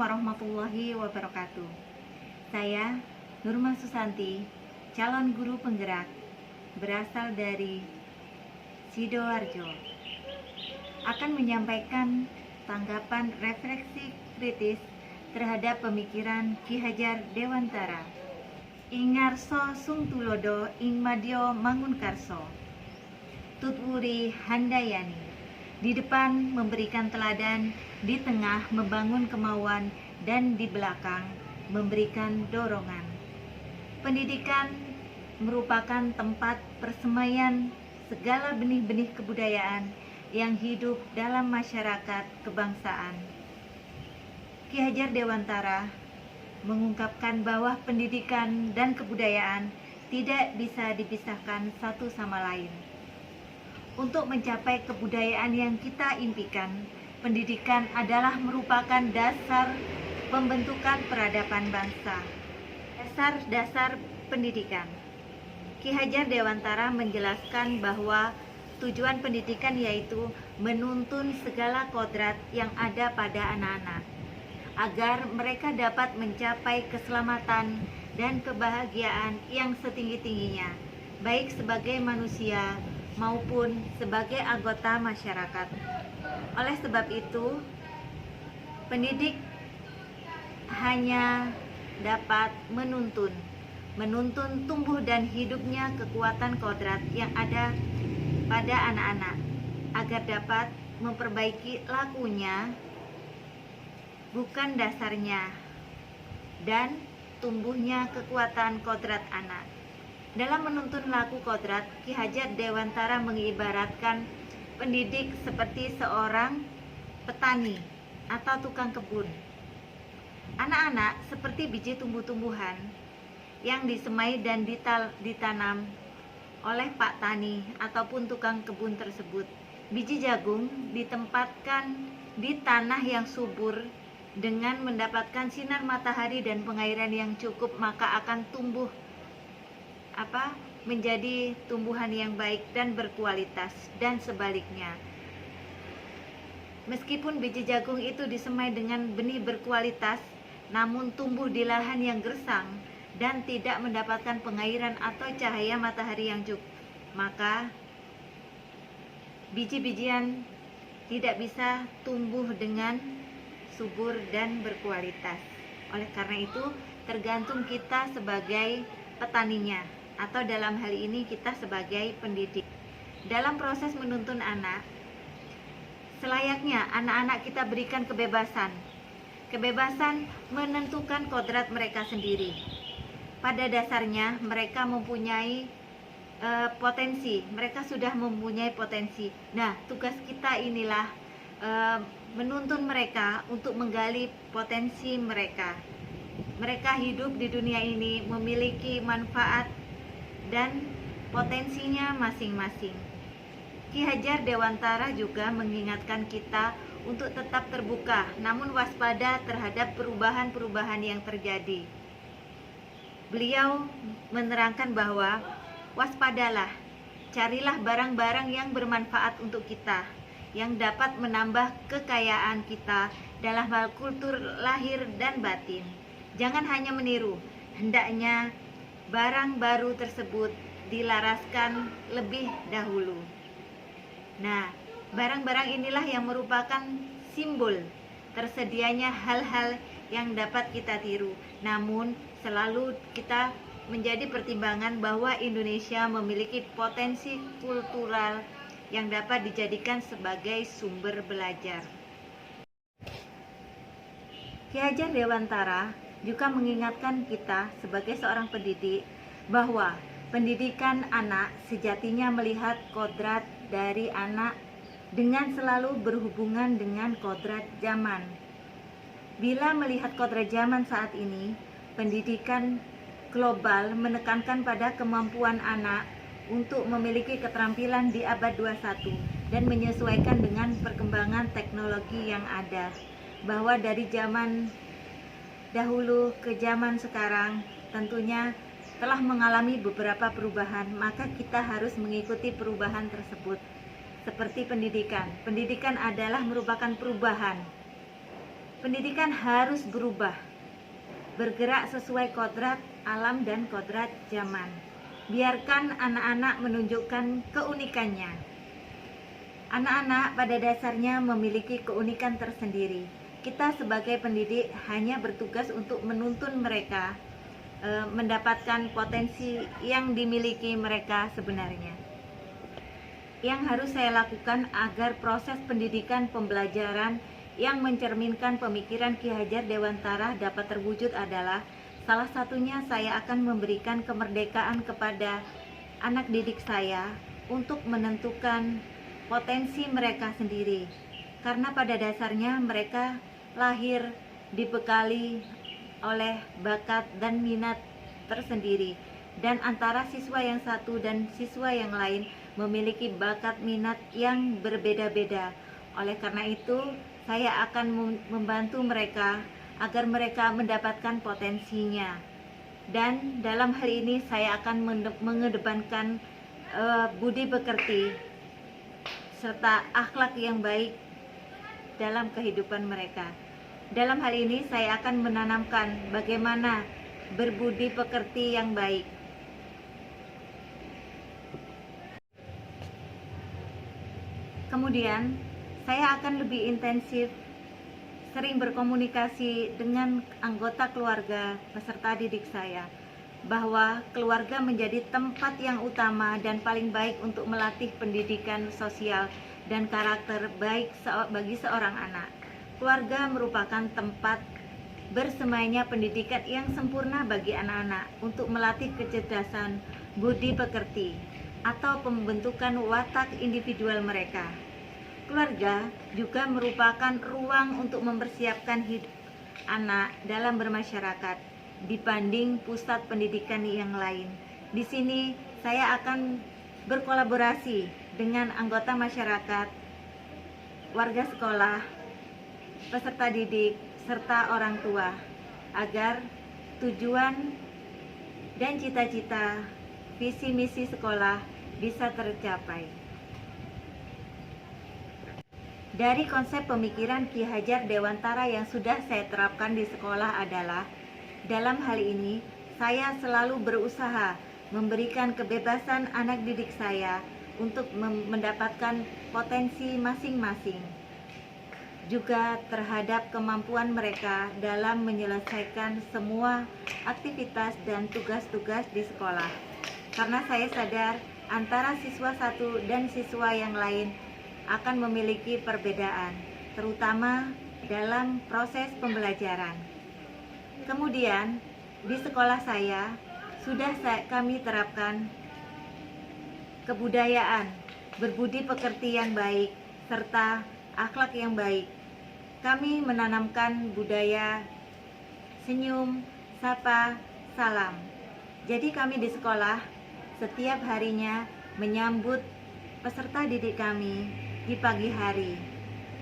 warahmatullahi wabarakatuh. Saya Nurma Susanti, calon guru penggerak, berasal dari Sidoarjo, akan menyampaikan tanggapan refleksi kritis terhadap pemikiran Ki Hajar Dewantara. Ingarso sung tulodo ing madyo mangunkarso, tutwuri handayani. Di depan memberikan teladan, di tengah membangun kemauan, dan di belakang memberikan dorongan. Pendidikan merupakan tempat persemaian segala benih-benih kebudayaan yang hidup dalam masyarakat kebangsaan. Ki Hajar Dewantara mengungkapkan bahwa pendidikan dan kebudayaan tidak bisa dipisahkan satu sama lain. Untuk mencapai kebudayaan yang kita impikan, pendidikan adalah merupakan dasar pembentukan peradaban bangsa. Dasar-dasar pendidikan. Ki Hajar Dewantara menjelaskan bahwa tujuan pendidikan yaitu menuntun segala kodrat yang ada pada anak-anak, agar mereka dapat mencapai keselamatan dan kebahagiaan yang setinggi-tingginya, baik sebagai manusia maupun sebagai anggota masyarakat. Oleh sebab itu, pendidik hanya dapat menuntun tumbuh dan hidupnya kekuatan kodrat yang ada pada anak-anak, agar dapat memperbaiki lakunya, bukan dasarnya, dan tumbuhnya kekuatan kodrat anak. Dalam menuntun laku kodrat, Ki Hajar Dewantara mengibaratkan pendidik seperti seorang petani atau tukang kebun. Anak-anak seperti biji tumbuh-tumbuhan yang disemai dan ditanam oleh Pak Tani ataupun tukang kebun tersebut. Biji jagung ditempatkan di tanah yang subur dengan mendapatkan sinar matahari dan pengairan yang cukup, maka akan tumbuh menjadi tumbuhan yang baik dan berkualitas, dan sebaliknya. Meskipun biji jagung itu disemai dengan benih berkualitas, namun tumbuh di lahan yang gersang dan tidak mendapatkan pengairan atau cahaya matahari yang cukup, maka biji-bijian tidak bisa tumbuh dengan subur dan berkualitas. Oleh karena itu, tergantung kita sebagai petaninya, atau dalam hal ini kita sebagai pendidik. Dalam proses menuntun anak, selayaknya anak-anak kita berikan kebebasan menentukan kodrat mereka sendiri. Pada dasarnya mereka mempunyai potensi, mereka sudah mempunyai potensi. Nah, tugas kita inilah menuntun mereka untuk menggali potensi mereka. Mereka hidup di dunia ini memiliki manfaat dan potensinya masing-masing. Ki Hajar Dewantara juga mengingatkan kita untuk tetap terbuka, namun waspada terhadap perubahan-perubahan yang terjadi. Beliau menerangkan bahwa waspadalah, carilah barang-barang yang bermanfaat untuk kita, yang dapat menambah kekayaan kita dalam hal kultur lahir dan batin. Jangan hanya meniru, hendaknya barang baru tersebut dilaraskan lebih dahulu. Nah, barang-barang inilah yang merupakan simbol tersedianya hal-hal yang dapat kita tiru. Namun, selalu kita menjadi pertimbangan bahwa Indonesia memiliki potensi kultural yang dapat dijadikan sebagai sumber belajar. Ki Hajar Dewantara juga mengingatkan kita sebagai seorang pendidik bahwa pendidikan anak sejatinya melihat kodrat dari anak dengan selalu berhubungan dengan kodrat zaman. Bila melihat kodrat zaman saat ini, pendidikan global menekankan pada kemampuan anak untuk memiliki keterampilan di abad 21 dan menyesuaikan dengan perkembangan teknologi yang ada. Bahwa dari zaman dahulu ke zaman sekarang tentunya telah mengalami beberapa perubahan, maka kita harus mengikuti perubahan tersebut. Seperti pendidikan adalah merupakan perubahan Pendidikan harus berubah, bergerak sesuai kodrat alam dan kodrat zaman. Biarkan anak-anak menunjukkan keunikannya. Anak-anak pada dasarnya memiliki keunikan tersendiri. Kita sebagai pendidik hanya bertugas untuk menuntun mereka mendapatkan potensi yang dimiliki mereka sebenarnya. Yang harus saya lakukan agar proses pendidikan pembelajaran yang mencerminkan pemikiran Ki Hajar Dewantara dapat terwujud adalah salah satunya saya akan memberikan kemerdekaan kepada anak didik saya untuk menentukan potensi mereka sendiri, karena pada dasarnya mereka lahir dibekali oleh bakat dan minat tersendiri, dan antara siswa yang satu dan siswa yang lain memiliki bakat minat yang berbeda-beda. Oleh karena itu, saya akan membantu mereka agar mereka mendapatkan potensinya. Dan dalam hal ini saya akan mengedepankan budi pekerti serta akhlak yang baik dalam kehidupan mereka. Dalam hal ini saya akan menanamkan bagaimana berbudi pekerti yang baik. Kemudian saya akan lebih intensif sering berkomunikasi dengan anggota keluarga peserta didik saya, bahwa keluarga menjadi tempat yang utama dan paling baik untuk melatih pendidikan sosial dan karakter baik bagi seorang anak. Keluarga merupakan tempat bersemainya pendidikan yang sempurna bagi anak-anak untuk melatih kecerdasan budi pekerti atau pembentukan watak individual mereka. Keluarga juga merupakan ruang untuk mempersiapkan hidup anak dalam bermasyarakat dibanding pusat pendidikan yang lain. Di sini saya akan berkolaborasi dengan anggota masyarakat, warga sekolah, peserta didik, serta orang tua agar tujuan dan cita-cita visi misi sekolah bisa tercapai. Dari konsep pemikiran Ki Hajar Dewantara yang sudah saya terapkan di sekolah adalah, dalam hal ini saya selalu berusaha memberikan kebebasan anak didik saya untuk mendapatkan potensi masing-masing, juga terhadap kemampuan mereka dalam menyelesaikan semua aktivitas dan tugas-tugas di sekolah. Karena saya sadar antara siswa satu dan siswa yang lain akan memiliki perbedaan, terutama dalam proses pembelajaran. Kemudian di sekolah saya sudah kami terapkan kebudayaan, berbudi pekerti yang baik, serta akhlak yang baik. Kami menanamkan budaya senyum, sapa, salam. Jadi kami di sekolah setiap harinya menyambut peserta didik kami di pagi hari.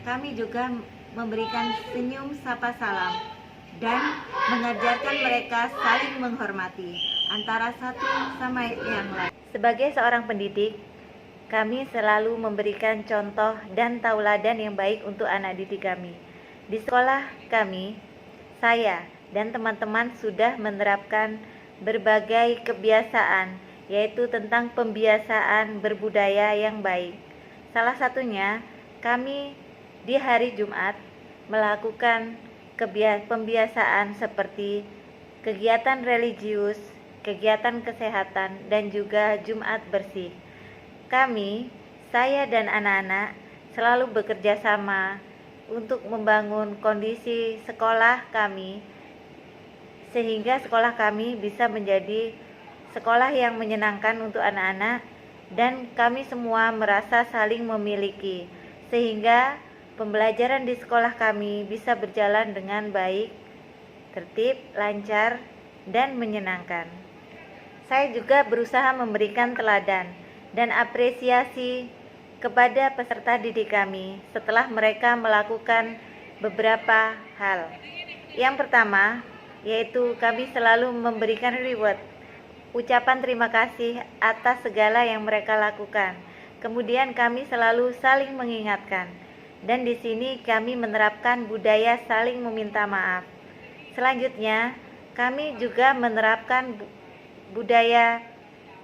Kami juga memberikan senyum, sapa, salam, dan mengajarkan mereka saling menghormati antara satu sama yang lain. Sebagai seorang pendidik, kami selalu memberikan contoh dan tauladan yang baik untuk anak didik kami. Di sekolah kami, saya dan teman-teman sudah menerapkan berbagai kebiasaan, yaitu tentang pembiasaan berbudaya yang baik. Salah satunya, kami di hari Jumat melakukan pembiasaan seperti kegiatan religius, kegiatan kesehatan, dan juga Jumat bersih. Kami, saya dan anak-anak selalu bekerja sama untuk membangun kondisi sekolah kami, sehingga sekolah kami bisa menjadi sekolah yang menyenangkan untuk anak-anak, dan kami semua merasa saling memiliki, sehingga pembelajaran di sekolah kami bisa berjalan dengan baik, tertib, lancar, dan menyenangkan. Saya juga berusaha memberikan teladan dan apresiasi kepada peserta didik kami setelah mereka melakukan beberapa hal. Yang pertama, yaitu kami selalu memberikan reward, ucapan terima kasih atas segala yang mereka lakukan. Kemudian kami selalu saling mengingatkan. Dan di sini kami menerapkan budaya saling meminta maaf. Selanjutnya, kami juga menerapkan budaya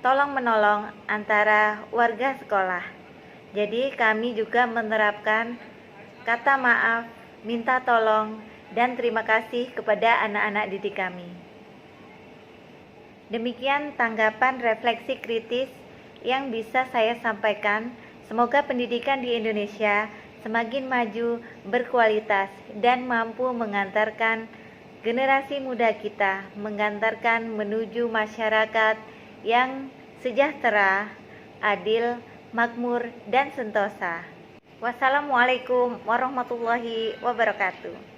tolong-menolong antara warga sekolah. Jadi kami juga menerapkan kata maaf, minta tolong, dan terima kasih kepada anak-anak didik kami. Demikian tanggapan refleksi kritis yang bisa saya sampaikan. Semoga pendidikan di Indonesia semakin maju, berkualitas, dan mampu mengantarkan generasi muda kita mengantarkan menuju masyarakat yang sejahtera, adil, makmur, dan sentosa. Wassalamualaikum warahmatullahi wabarakatuh.